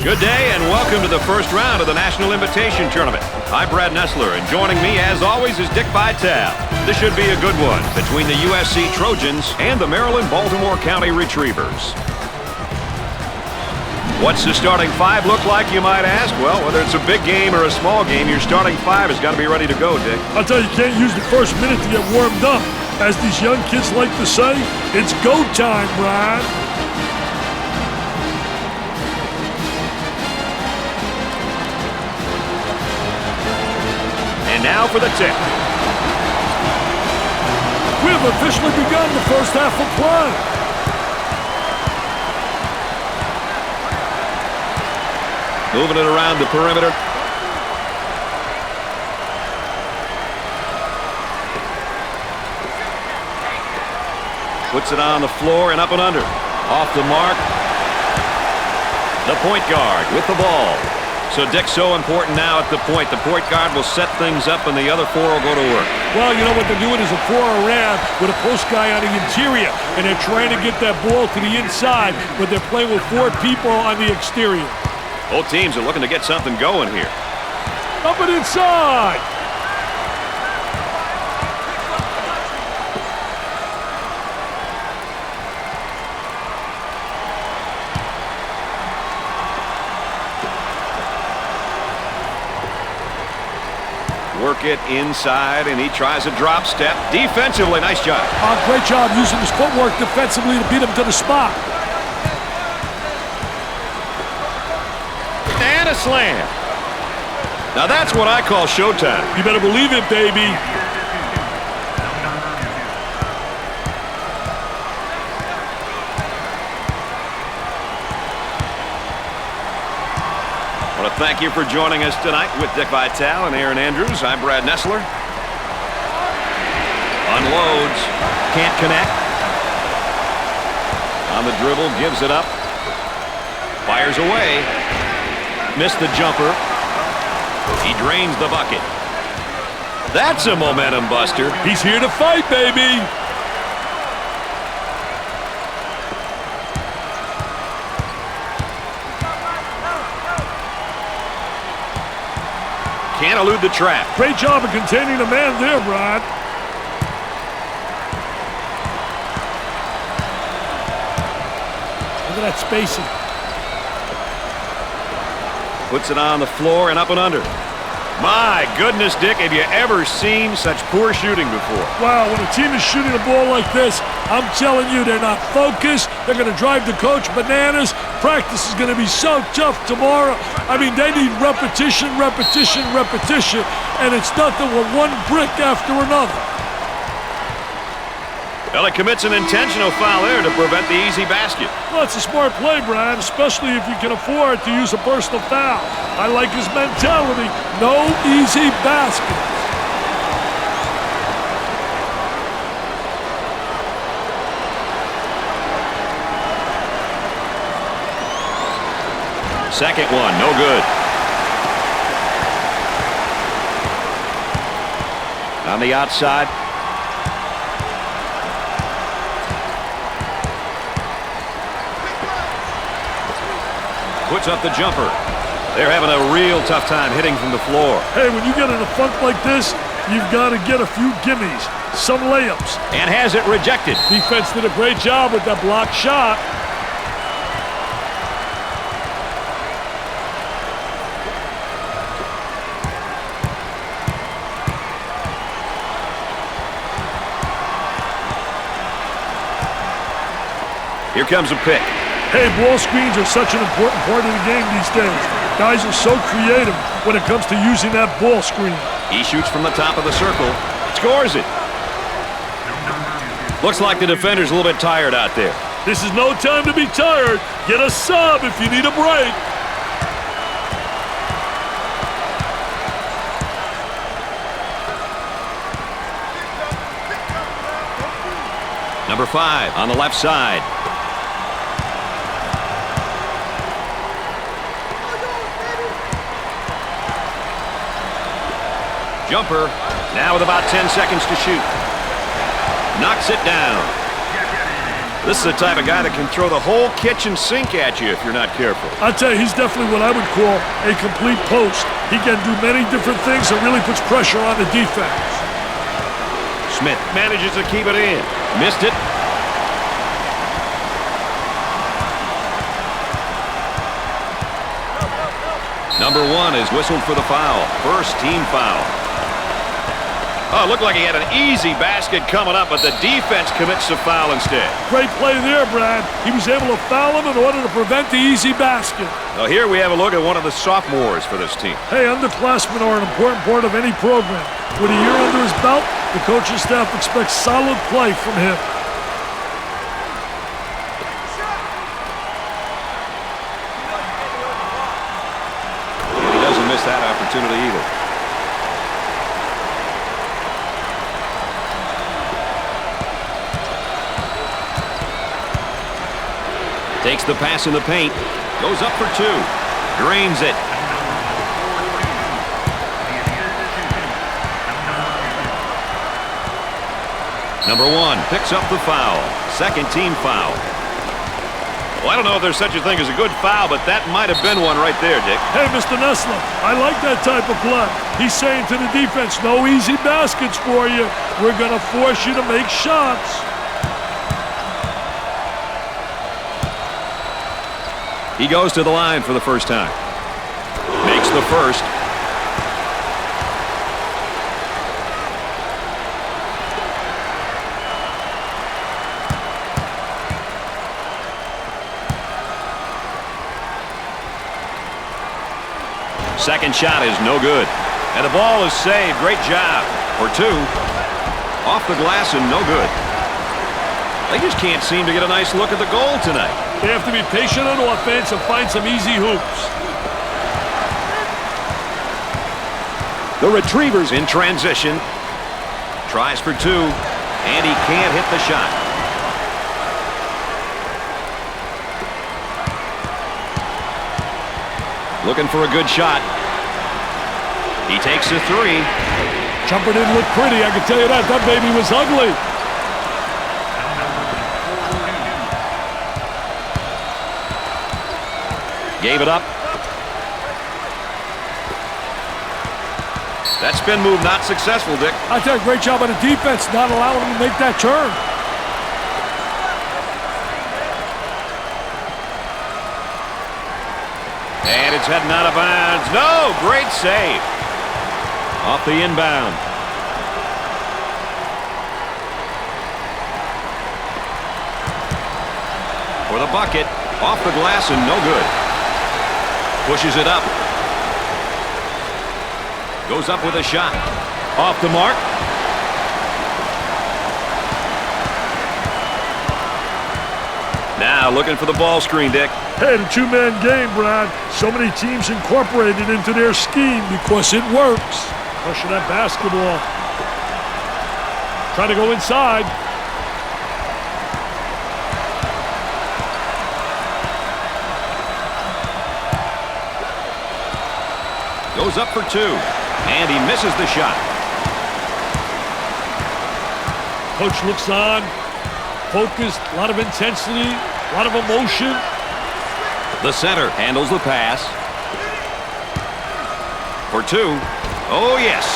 Good day and welcome to the first round of the National Invitation Tournament. I'm Brad Nessler, and joining me as always is Dick Vitale. This should be a good one between the USC Trojans and the Maryland-Baltimore County Retrievers. What's the starting five look like, you might ask? Well, whether it's a big game or a small game, your starting five has got to be ready to go, Dick. I'll tell you, you can't use the first minute to get warmed up. As these young kids like to say, it's go time, Brian. And now for the tip. We have officially begun the first half of play. Moving it around the perimeter. Puts it on the floor and up and under. Off the mark. The point guard with the ball. So, Dick, so important now at the point. The point guard will set things up and the other four will go to work. Well, you know what they're doing is a four around with a post guy on the interior. And they're trying to get that ball to the inside, but they're playing with four people on the exterior. Both teams are looking to get something going here. Up and inside. Work it inside, and he tries a drop step. Defensively, nice job. Great job using his footwork defensively to beat him to the spot. And a slam. Now that's what I call showtime. You better believe it, baby. I want to thank you for joining us tonight with Dick Vitale and Aaron Andrews. I'm Brad Nessler. Unloads. Can't connect. On the dribble, gives it up. Fires away. Missed the jumper. He drains the bucket. That's a momentum buster. He's here to fight, baby. Can't elude the trap. Great job of containing the man there, Brad. Look at that spacing. Puts it on the floor and up and under. My goodness, Dick, have you ever seen such poor shooting before? Wow, when a team is shooting a ball like this, I'm telling you, they're not focused. They're going to drive the coach bananas. Practice is going to be so tough tomorrow. I mean, they need repetition, repetition, repetition, and it's nothing but one brick after another. Well, he commits an intentional foul there to prevent the easy basket. Well, it's a smart play, Brad, especially if you can afford to use a personal foul. I like his mentality. No easy baskets. Second one, no good. On the outside. Puts up the jumper. They're having a real tough time hitting from the floor. Hey, when you get in a funk like this, you've got to get a few gimmies, some layups. And has it rejected. Defense did a great job with that blocked shot. Here comes a pick. Hey, ball screens are such an important part of the game these days. Guys are so creative when it comes to using that ball screen. He shoots from the top of the circle. Scores it. Looks like the defender's a little bit tired out there. This is no time to be tired. Get a sub if you need a break. Number 5 on the left side. Jumper, now with about 10 seconds to shoot. Knocks it down. This is the type of guy that can throw the whole kitchen sink at you if you're not careful. I'll tell you, he's definitely what I would call a complete post. He can do many different things and really puts pressure on the defense. Smith manages to keep it in. Missed it. Number 1 is whistled for the foul. First team foul. Oh, it looked like he had an easy basket coming up, but the defense commits the foul instead. Great play there, Brad. He was able to foul him in order to prevent the easy basket. Now here we have a look at one of the sophomores for this team. Hey, underclassmen are an important part of any program. With a year under his belt, the coaching staff expects solid play from him. And he doesn't miss that opportunity either. Takes the pass in the paint. Goes up for 2. Drains it. Number 1 picks up the foul. Second team foul. Well, I don't know if there's such a thing as a good foul, but that might have been one right there, Dick. Hey, Mr. Nessler, I like that type of play. He's saying to the defense, no easy baskets for you. We're going to force you to make shots. He goes to the line for the first time. Makes the first. Second shot is no good. And the ball is saved. Great job. For 2. Off the glass and no good. They just can't seem to get a nice look at the goal tonight. They have to be patient on offense and find some easy hoops. The Retrievers in transition. Tries for 2, and he can't hit the shot. Looking for a good shot. He takes a 3. Jumper didn't look pretty, I can tell you that. That baby was ugly. Gave it up. That spin move not successful, Dick. I tell you, great job on the defense, not allowing him to make that turn. And it's heading out of bounds. No, great save. Off the inbound. For the bucket. Off the glass and no good. Pushes it up. Goes up with a shot. Off the mark. Now looking for the ball screen, Dick. Hey, the two-man game, Brad. So many teams incorporated into their scheme because it works. Rushing that basketball. Trying to go inside. Goes up for 2, and he misses the shot. Coach looks on, focused, a lot of intensity, a lot of emotion. The center handles the pass. For 2. Oh, yes.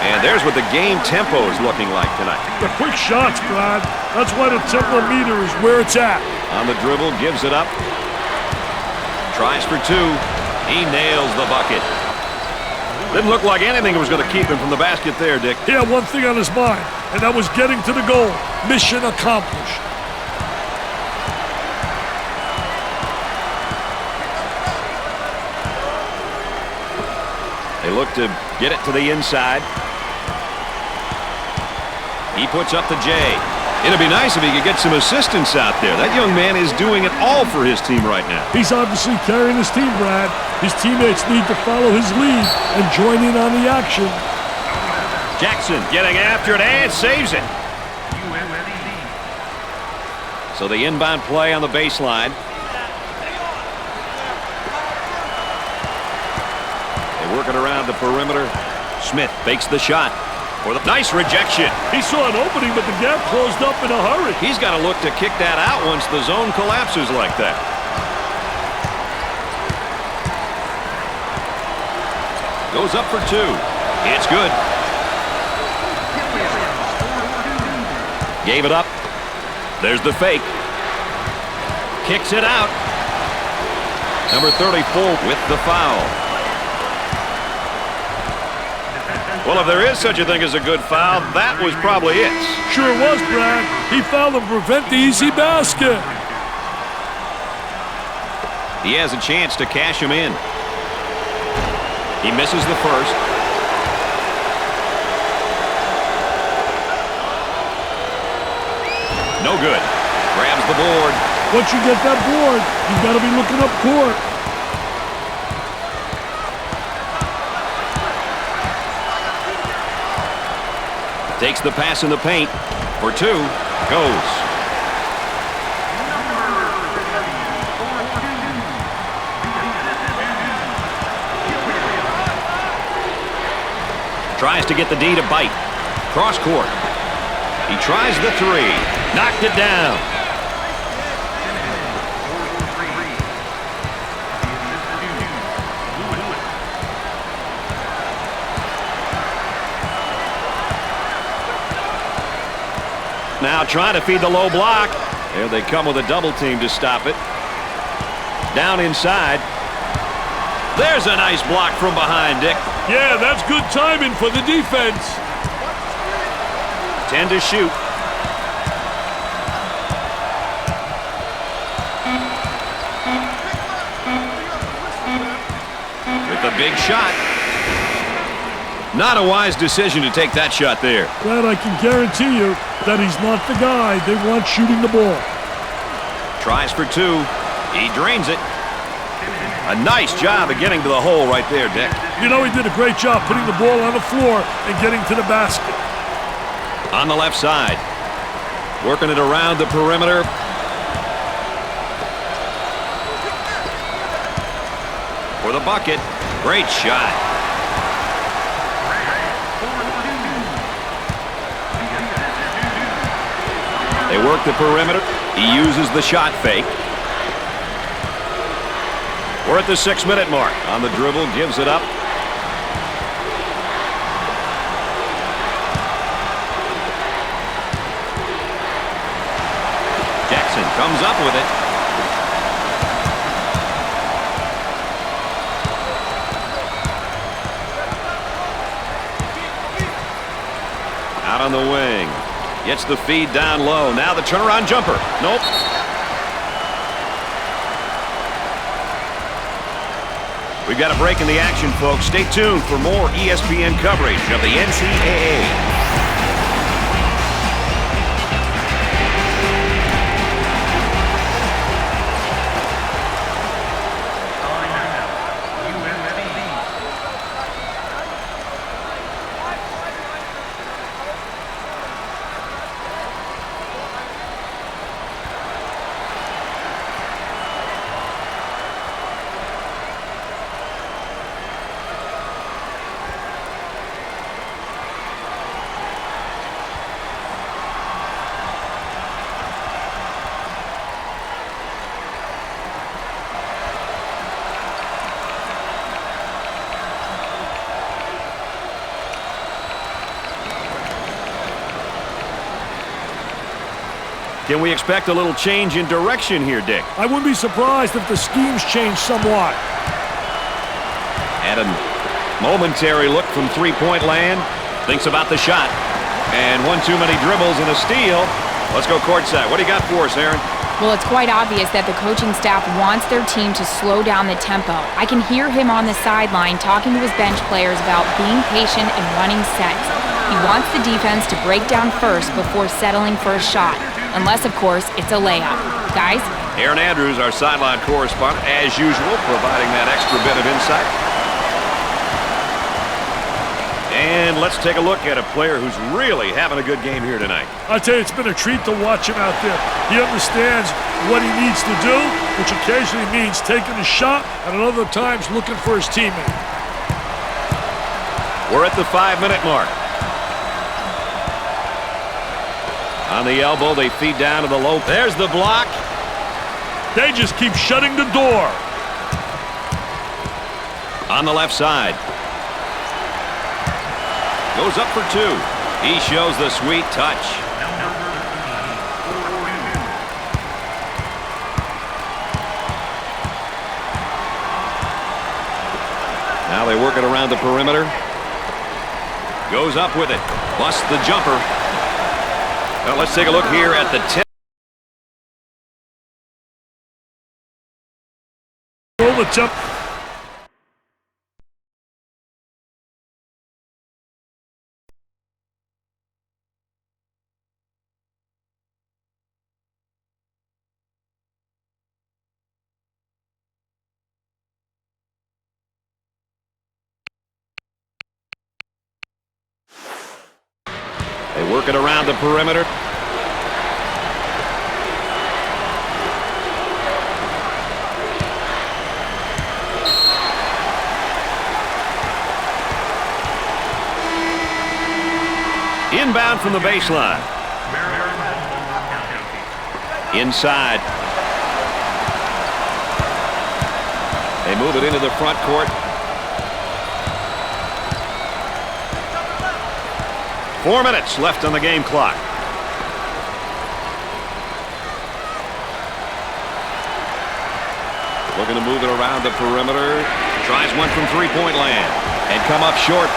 And there's what the game tempo is looking like tonight. The quick shots, Brad. That's why the tempo meter is where it's at. On the dribble, gives it up. Tries for 2. He nails the bucket. Didn't look like anything was going to keep him from the basket there, Dick. He had one thing on his mind, and that was getting to the goal. Mission accomplished. They look to get it to the inside. He puts up the J. It'd be nice if he could get some assistance out there. That young man is doing it all for his team right now. He's obviously carrying his team, Brad. His teammates need to follow his lead and join in on the action. Jackson getting after it and saves it. So the inbound play on the baseline. They work it around the perimeter. Smith fakes the shot. For the nice rejection. He saw an opening, but the gap closed up in a hurry. He's got to look to kick that out once the zone collapses like that. Goes up for 2. It's good. Gave it up. There's the fake. Kicks it out. Number 34 with the foul. Well, if there is such a thing as a good foul, that was probably it. Sure was, Brad. He fouled to prevent the easy basket. He has a chance to cash him in. He misses the first. No good. Grabs the board. Once you get that board, you've got to be looking up court. Takes the pass in the paint. For 2. Goes. Tries to get the D to bite. Cross court. He tries the 3. Knocked it down. Now trying to feed the low block. There they come with a double team to stop it. Down inside. There's a nice block from behind, Dick. Yeah, that's good timing for the defense. 10 to shoot. With a big shot. Not a wise decision to take that shot there. Brad, I can guarantee you that he's not the guy they want shooting the ball. Tries for 2. He drains it. A nice job of getting to the hole right there, Dick. You know, he did a great job putting the ball on the floor and getting to the basket. On the left side. Working it around the perimeter. For the bucket. Great shot. They work the perimeter. He uses the shot fake. We're at the 6-minute mark. On the dribble, gives it up. Jackson comes up with it. Out on the wing. Gets the feed down low. Now the turnaround jumper. Nope. We've got a break in the action, folks. Stay tuned for more ESPN coverage of the NCAA. Can we expect a little change in direction here, Dick? I wouldn't be surprised if the schemes change somewhat. And a momentary look from three-point land. Thinks about the shot. And one too many dribbles and a steal. Let's go courtside. What do you got for us, Aaron? Well, it's quite obvious that the coaching staff wants their team to slow down the tempo. I can hear him on the sideline talking to his bench players about being patient and running sets. He wants the defense to break down first before settling for a shot. Unless, of course, it's a layup. Guys? Aaron Andrews, our sideline correspondent, as usual, providing that extra bit of insight. And let's take a look at a player who's really having a good game here tonight. I tell you, it's been a treat to watch him out there. He understands what he needs to do, which occasionally means taking a shot, and at other times looking for his teammate. We're at the 5-minute mark. On the elbow, they feed down to the low. There's the block. They just keep shutting the door. On the left side. Goes up for 2. He shows the sweet touch. Now they work it around the perimeter. Goes up with it. Busts the jumper. Well, let's take a look here at the tip. Roll the jump. They work it around the perimeter. Inbound from the baseline. Inside. They move it into the front court. 4 minutes left on the game clock. Looking to move it around the perimeter. Tries one from three-point land and come up short.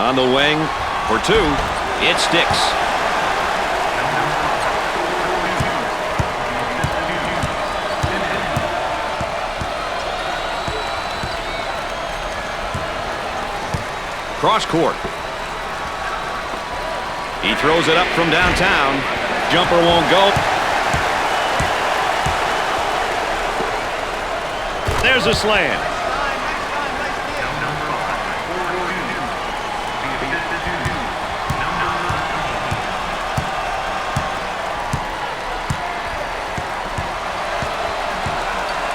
On the wing for 2. It sticks. Cross court. He throws it up from downtown. Jumper won't go. There's a slam.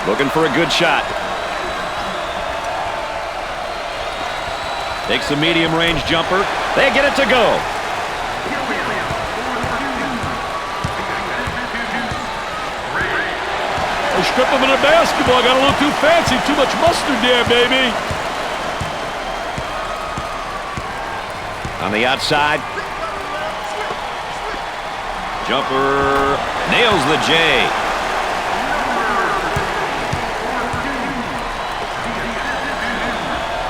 Looking for a good shot. Takes the medium-range jumper. They get it to go. They strip him of the basketball. Got a little too fancy. Too much mustard there, baby. On the outside. Jumper nails the J.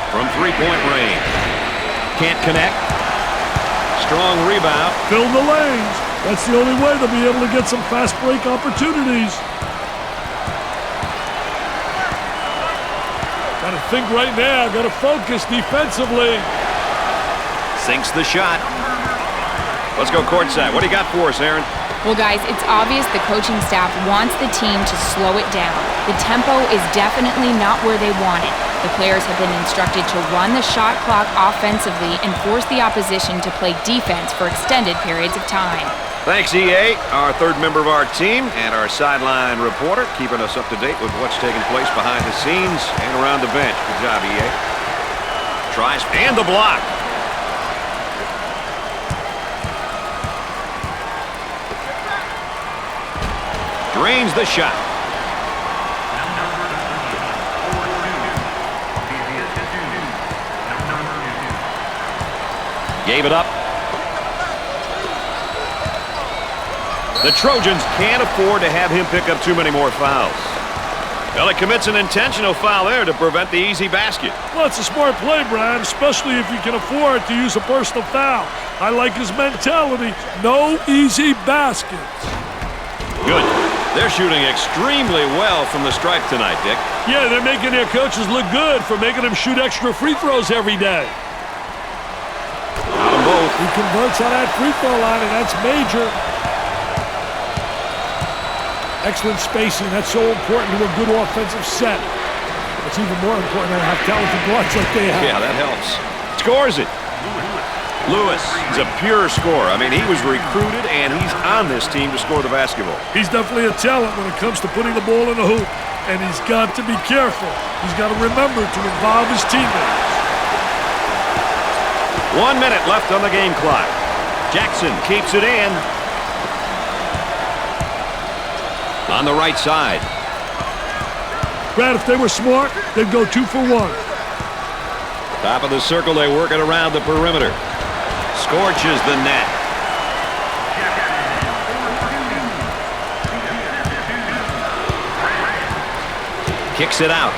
From three-point range. Can't connect. Strong rebound. Fill the lanes. That's the only way they'll be able to get some fast break opportunities. Got to think right now. Got to focus defensively. Sinks the shot. Let's go courtside. What do you got for us, Aaron? Well, guys, it's obvious the coaching staff wants the team to slow it down. The tempo is definitely not where they want it. The players have been instructed to run the shot clock offensively and force the opposition to play defense for extended periods of time. Thanks, EA, our third member of our team, and our sideline reporter, keeping us up to date with what's taking place behind the scenes and around the bench. Good job, EA. Tries, and the block. Drains the shot. Gave it up. The Trojans can't afford to have him pick up too many more fouls. Well, he commits an intentional foul there to prevent the easy basket. Well, it's a smart play, Brad, especially if you can afford to use a personal foul. I like his mentality. No easy baskets. Good. They're shooting extremely well from the stripe tonight, Dick. Yeah, they're making their coaches look good for making them shoot extra free throws every day. Got them both. He converts on that free throw line, and that's major. Excellent spacing. That's so important to a good offensive set. It's even more important to have talented guards like they have. Yeah, that helps. Scores it. Lewis is a pure scorer. I mean, he was recruited, and he's on this team to score the basketball. He's definitely a talent when it comes to putting the ball in the hoop, and he's got to be careful. He's got to remember to involve his teammates. 1 minute left on the game clock. Jackson keeps it in. On the right side. Brad, if they were smart, they'd go 2 for 1. Top of the circle, they work it around the perimeter. Scorches the net. Kicks it out.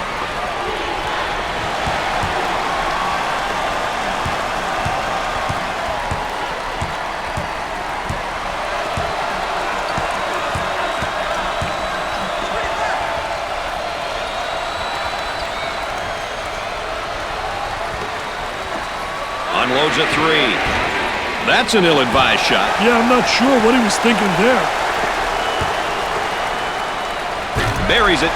Unloads a 3. That's an ill-advised shot. Yeah, I'm not sure what he was thinking there. Buries it.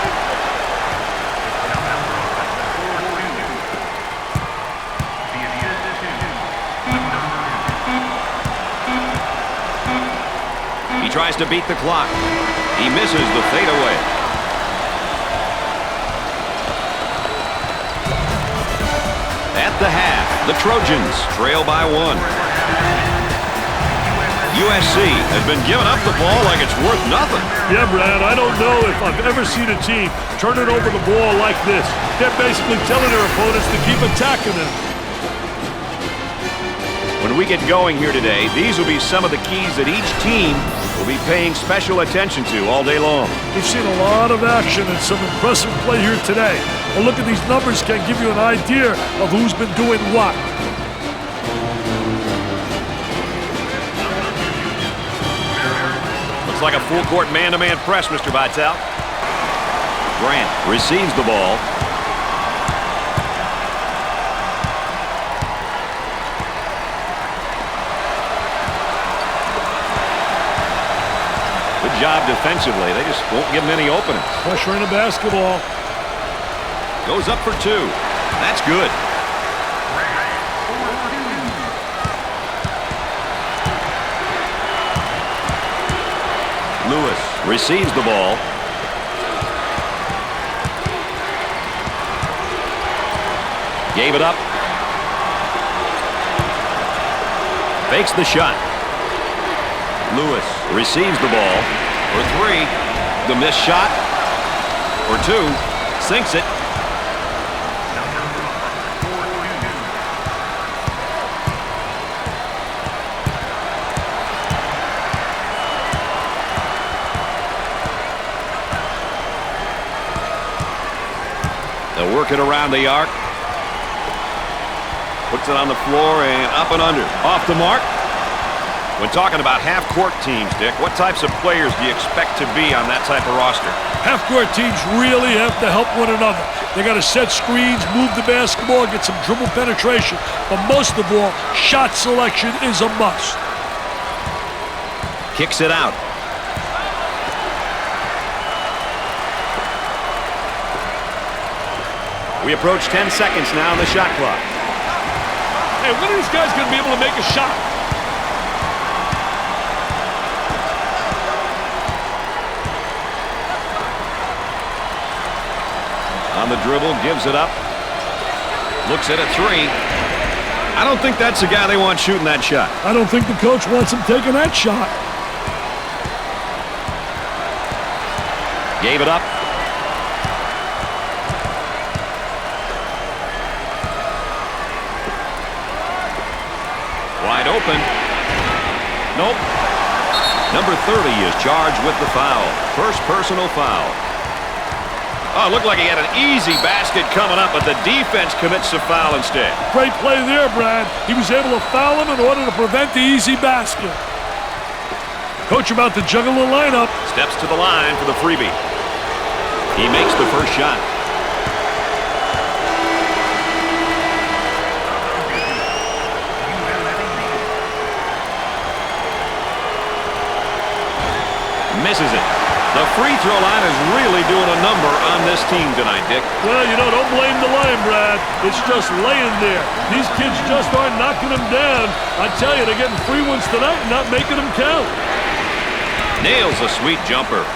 He tries to beat the clock. He misses the fadeaway. At the half, the Trojans trail by 1. USC has been giving up the ball like it's worth nothing. Yeah, Brad, I don't know if I've ever seen a team turn it over the ball like this. They're basically telling their opponents to keep attacking them. When we get going here today, these will be some of the keys that each team will be paying special attention to all day long. We've seen a lot of action and some impressive play here today. A look at these numbers can give you an idea of who's been doing what. Looks like a full-court man-to-man press, Mr. Vitale. Grant receives the ball. Good job defensively. They just won't give him any openings. Pressure in the basketball. Goes up for 2. That's good. Lewis receives the ball. Gave it up. Fakes the shot. Lewis receives the ball for 3. The missed shot for 2. Sinks it. They'll work it around the arc. Puts it on the floor and up and under. Off the mark. When talking about half-court teams, Dick, what types of players do you expect to be on that type of roster? Half-court teams really have to help one another. They got to set screens, move the basketball, get some dribble penetration. But most of all, shot selection is a must. Kicks it out. We approach 10 seconds now on the shot clock. Hey, when are these guys going to be able to make a shot? On the dribble, gives it up. Looks at a 3. I don't think that's the guy they want shooting that shot. I don't think the coach wants him taking that shot. Gave it up. Wide open. Nope. Number 30 is charged with the foul. First personal foul. Oh, it looked like he had an easy basket coming up, but the defense commits the foul instead. Great play there, Brad. He was able to foul him in order to prevent the easy basket. Coach about to juggle the lineup. Steps to the line for the freebie. He makes the first shot. Misses it. The free throw line is really doing a number on this team tonight, Dick. Well, you know, don't blame the line, Brad. It's just laying there. These kids just aren't knocking them down. I tell you, they're getting free ones tonight and not making them count. Nails a sweet jumper.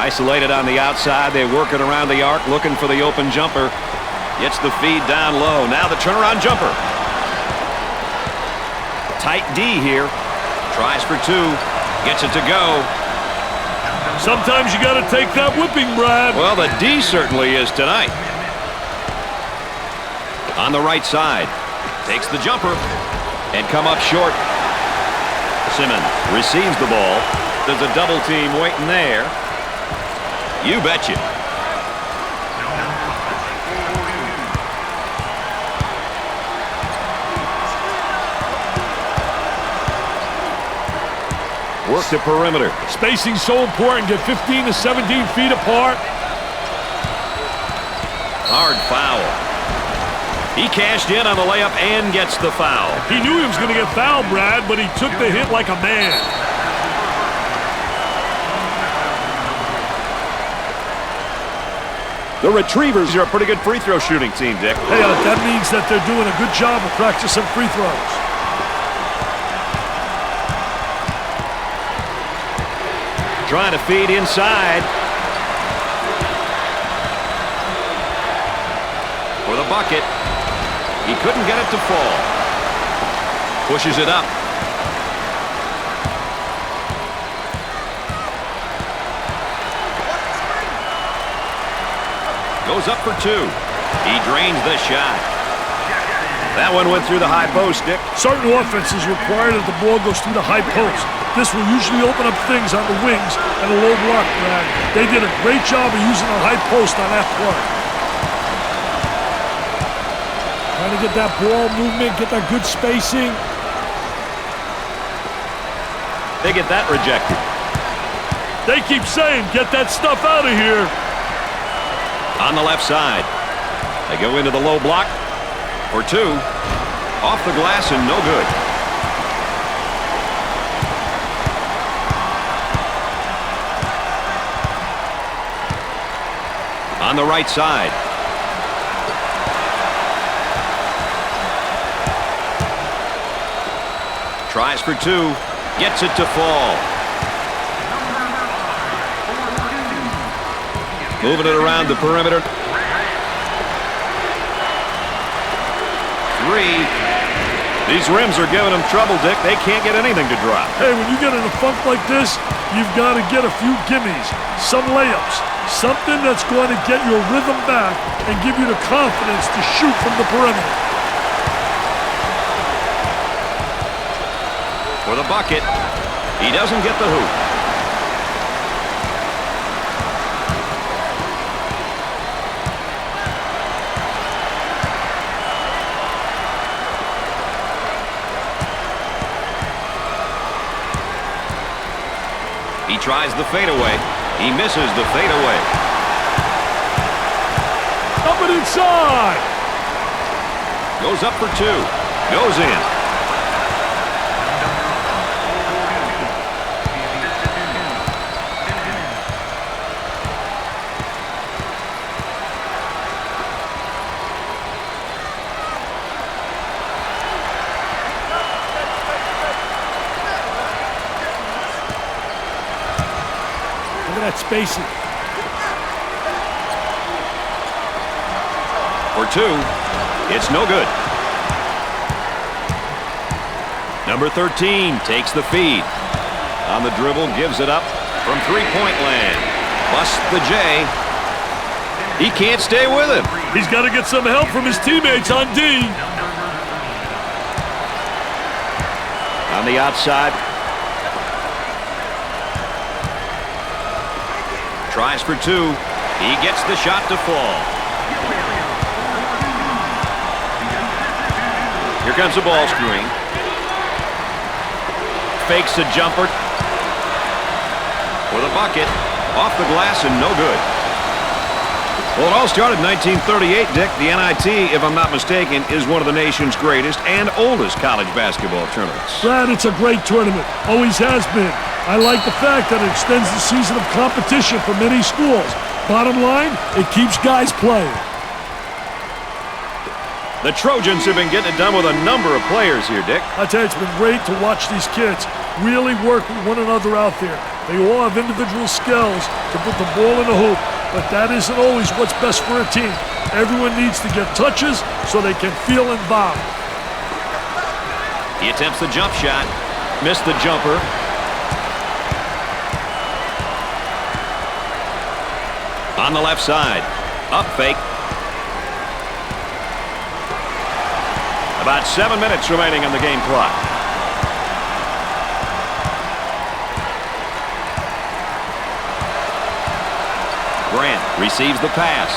Isolated on the outside. They work it around the arc, looking for the open jumper. Gets the feed down low. Now the turnaround jumper. Tight D here. Tries for two. Gets it to go. Sometimes you got to take that whipping, Brad. Well, the D certainly is tonight. On the right side. Takes the jumper. And come up short. Simmons receives the ball. There's a double team waiting there. You betcha. Work the perimeter. Spacing's so important. Get 15 to 17 feet apart. Hard foul. He cashed in on the layup and gets the foul. He knew he was going to get fouled, Brad, but he took the hit like a man. The Retrievers are a pretty good free throw shooting team, Dick. Hey, that means that they're doing a good job of practicing free throws. Trying to feed inside. For the bucket. He couldn't get it to fall. Pushes it up. Goes up for two. He drains the shot. That one went through the high post, Dick. Certain offenses require that the ball goes through the high post. This will usually open up things on the wings and a low block, Brad. They did a great job of using the high post on that play. Trying to get that ball movement, get that good spacing. They get that rejected. They keep saying, get that stuff out of here. On the left side. They go into the low block for two. Off the glass and no good. On the right side. Tries for two. Gets it to fall. Moving it around the perimeter. Three. These rims are giving them trouble, Dick. They can't get anything to drop. Hey, when you get in a funk like this, you've got to get a few gimmies, some layups, something that's going to get your rhythm back and give you the confidence to shoot from the perimeter. For the bucket. He doesn't get the hoop. He tries the fadeaway. He misses the fadeaway. Up and inside. Goes up for two. Goes in. That spacing. For two, it's no good. Number 13 takes the feed. On the dribble, gives it up from three-point land. Busts the J. He can't stay with him. He's got to get some help from his teammates on D. On the outside. Tries for two. He gets the shot to fall. Here comes the ball screen. Fakes a jumper. For the bucket. Off the glass and no good. Well, it all started in 1938, Dick. The NIT, if I'm not mistaken, is one of the nation's greatest and oldest college basketball tournaments. Brad, it's a great tournament. Always has been. I like the fact that it extends the season of competition for many schools. Bottom line, it keeps guys playing. The Trojans have been getting it done with a number of players here, Dick. I tell you, it's been great to watch these kids. really work with one another out there. They all have individual skills to put the ball in the hoop, but that isn't always what's best for a team. Everyone needs to get touches so they can feel involved. He attempts the jump shot. Missed the jumper. On the left side. Up fake. About 7 minutes remaining on the game clock. Grant receives the pass.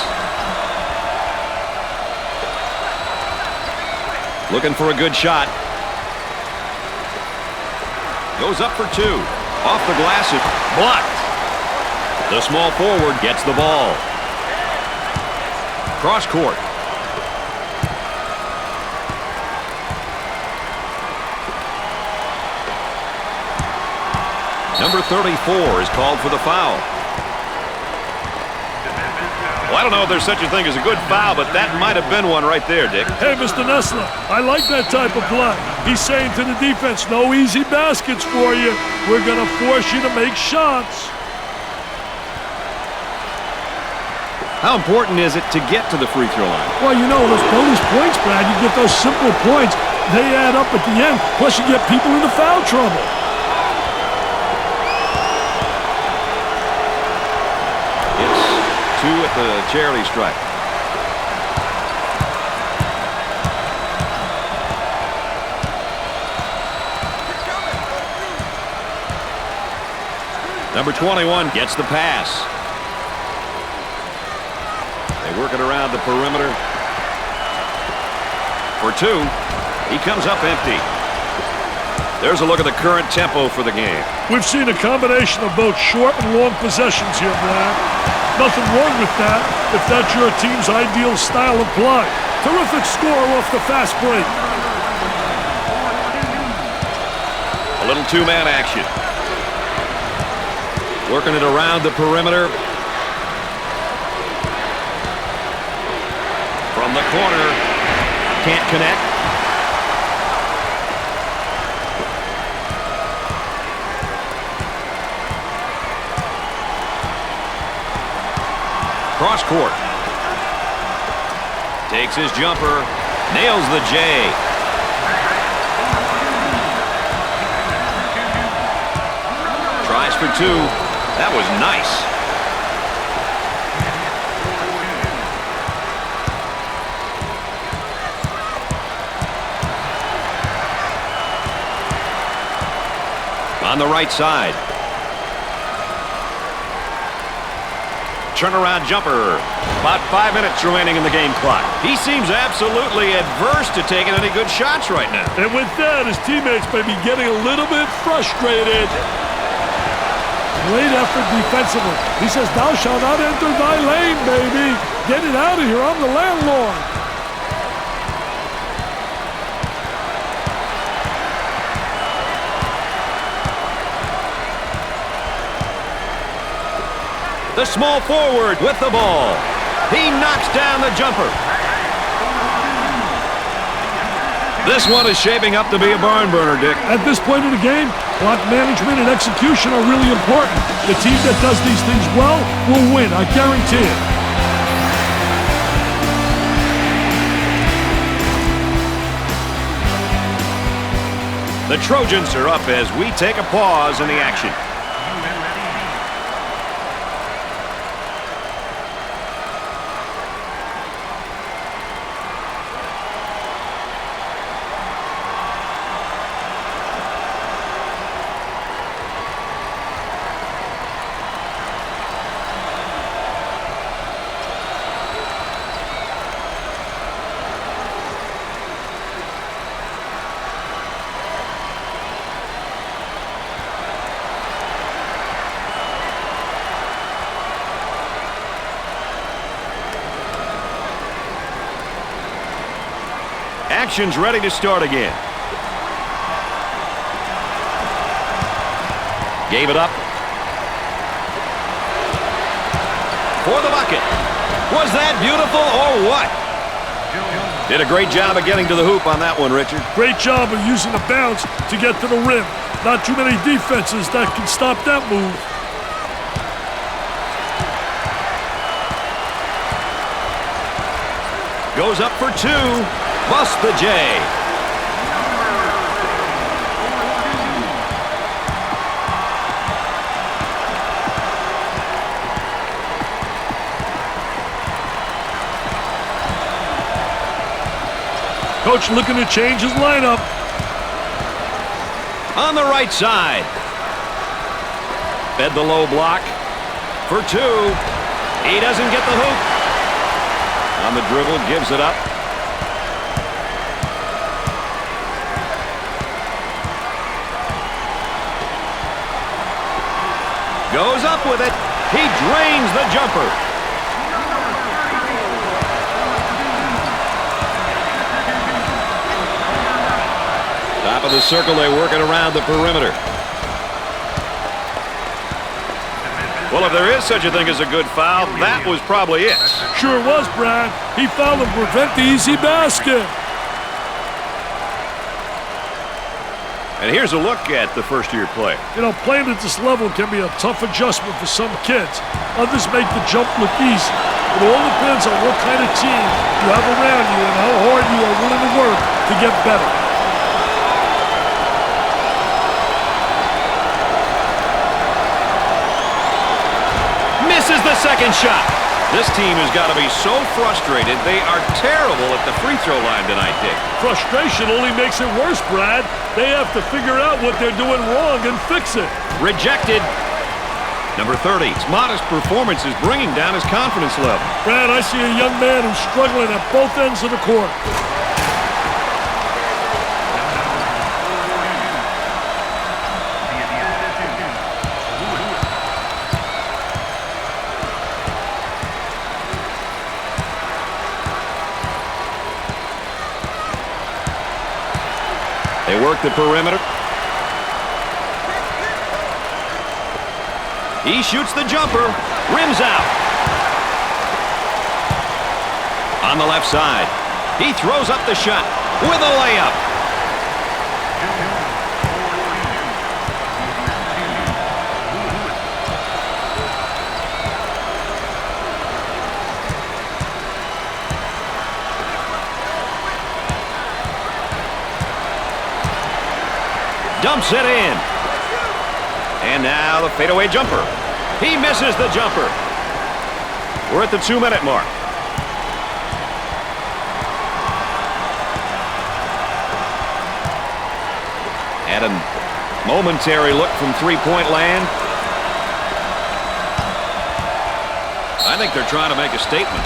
Looking for a good shot. Goes up for two. Off the glasses. Blocked. The small forward gets the ball. Cross court. Number 34 is called for the foul. Well, I don't know if there's such a thing as a good foul, but that might have been one right there, Dick. Hey, Mr. Nessler, I like that type of play. He's saying to the defense, no easy baskets for you. We're going to force you to make shots. How important is it to get to the free throw line? Well, you know, those bonus points, Brad, you get those simple points. They add up at the end, plus you get people into foul trouble. Two at the charity stripe. Number 21 gets the pass. They work it around the perimeter. For two. He comes up empty. There's a look at the current tempo for the game. We've seen a combination of both short and long possessions here, Brad. Nothing wrong with that if that's your team's ideal style of play. Terrific score off the fast break. A little two-man action. Working it around the perimeter. From the corner. Can't connect. Cross court. Takes his jumper. Nails the J. Tries for two. That was nice. On the right side. Turnaround jumper. About 5 minutes remaining in the game clock. He seems absolutely adverse to taking any good shots right now. And with that, his teammates may be getting a little bit frustrated. Great effort defensively. He says, thou shalt not enter thy lane, baby. Get it out of here. I'm the landlord. The small forward with the ball. He knocks down the jumper. This one is shaping up to be a barn burner, Dick. At this point in the game, clock management and execution are really important. The team that does these things well will win, I guarantee it. The Trojans are up as we take a pause in the action. Action's ready to start again. Gave it up. For the bucket. Was that beautiful or what? Did a great job of getting to the hoop on that one, Richard. Great job of using the bounce to get to the rim. Not too many defenses that can stop that move. Goes up for 2. Busts the J. Coach looking to change his lineup. On the right side. Fed the low block for 2. He doesn't get the hoop. On the dribble, gives it up. Goes up with it. He drains the jumper. Top of the circle, they work it around the perimeter. Well, if there is such a thing as a good foul, that was probably it. Sure was, Brad. He fouled to prevent the easy basket. And here's a look at the first-year player. You know, playing at this level can be a tough adjustment for some kids. Others make the jump look easy. It all depends on what kind of team you have around you and how hard you are willing to work to get better. Misses the second shot. This team has got to be so frustrated. They are terrible at the free throw line tonight, Dick. Frustration only makes it worse, Brad. They have to figure out what they're doing wrong and fix it. Rejected. Number 30. His modest performance is bringing down his confidence level. Brad, I see a young man who's struggling at both ends of the court. They work the perimeter. He shoots the jumper. Rims out. On the left side. He throws up the shot with a layup. Dumps it in. And now the fadeaway jumper. He misses the jumper. We're at the 2-minute mark. Had a momentary look from three-point land. I think they're trying to make a statement.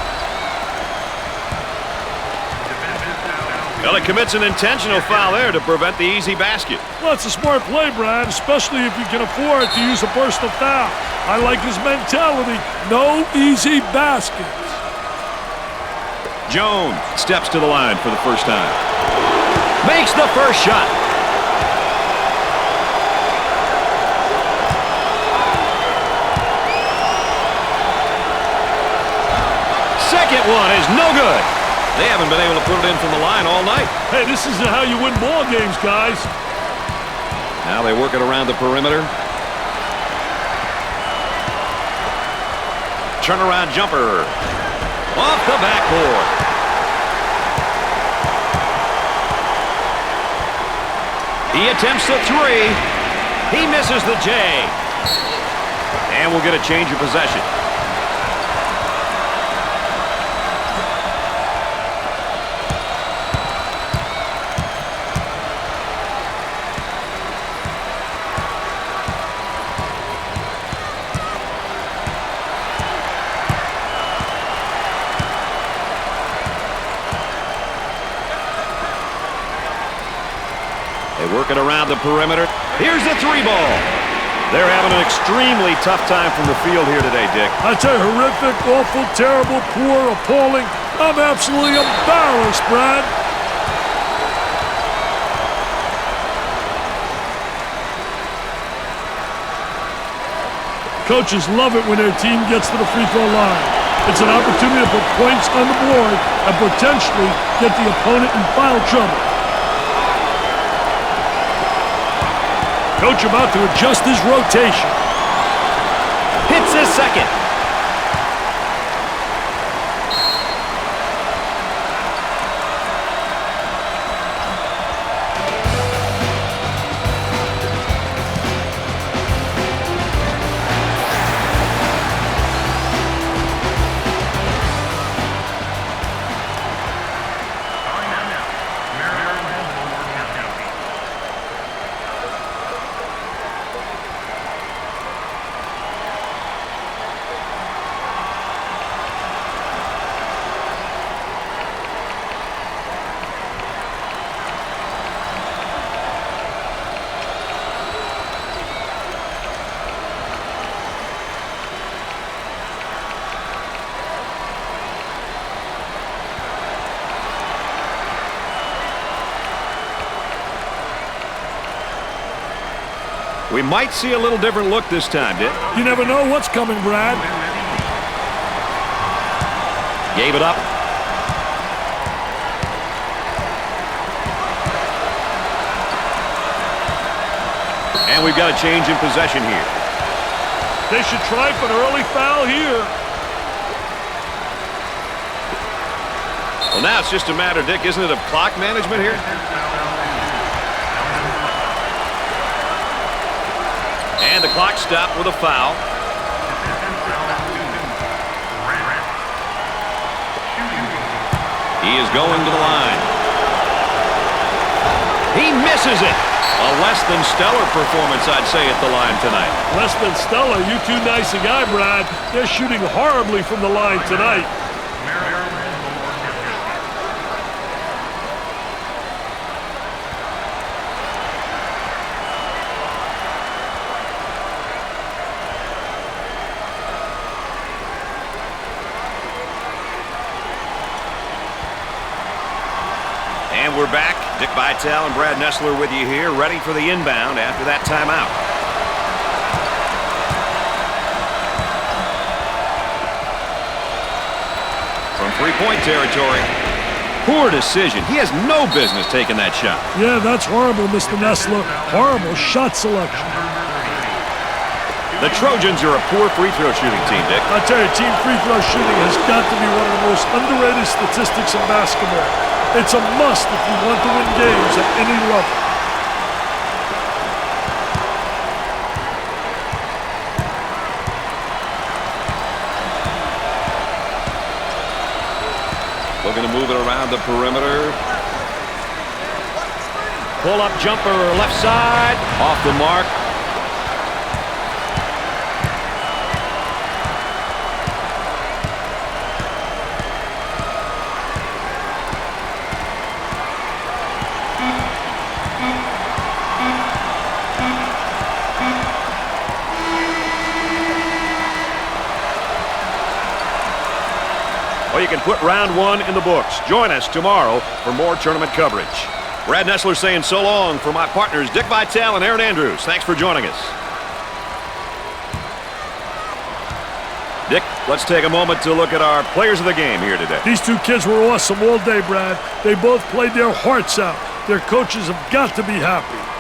Well, it commits an intentional foul there to prevent the easy basket. Well, it's a smart play, Brad, especially if you can afford to use a personal foul. I like his mentality. No easy baskets. Jones steps to the line for the first time. Makes the first shot. Second one is no good. They haven't been able to put it in from the line all night. Hey, this isn't how you win ball games, guys. Now they work it around the perimeter. Turnaround jumper. Off the backboard. He attempts the three. He misses the J. And we'll get a change of possession. Working around the perimeter. Here's the three ball. They're having an extremely tough time from the field here today, Dick. I tell you, horrific, awful, terrible, poor, appalling. I'm absolutely embarrassed, Brad. Coaches love it when their team gets to the free throw line. It's an opportunity to put points on the board and potentially get the opponent in foul trouble. Coach about to adjust his rotation. Hits his second. We might see a little different look this time, Dick. You never know what's coming, Brad. Gave it up. And we've got a change in possession here. They should try for an early foul here. Well, now it's just a matter, Dick, isn't it, of clock management here? And the clock stopped with a foul. He is going to the line. He misses it. A less than stellar performance, I'd say, at the line tonight. Less than stellar. You too nice a guy, Brad. They're shooting horribly from the line tonight. And we're back. Dick Vitale and Brad Nessler with you here, ready for the inbound after that timeout. From three-point territory. Poor decision. He has no business taking that shot. Yeah, that's horrible, Mr. Nessler. Horrible shot selection. The Trojans are a poor free throw shooting team, Dick. I tell you, team free throw shooting has got to be one of the most underrated statistics in basketball. It's a must if you want to win games at any level. Looking to move it around the perimeter. Pull-up jumper left side. Off the mark. Well, you can put round one in the books. Join us tomorrow for more tournament coverage. Brad Nessler saying so long for my partners, Dick Vitale and Aaron Andrews. Thanks for joining us. Dick, let's take a moment to look at our players of the game here today. These two kids were awesome all day, Brad. They both played their hearts out. Their coaches have got to be happy.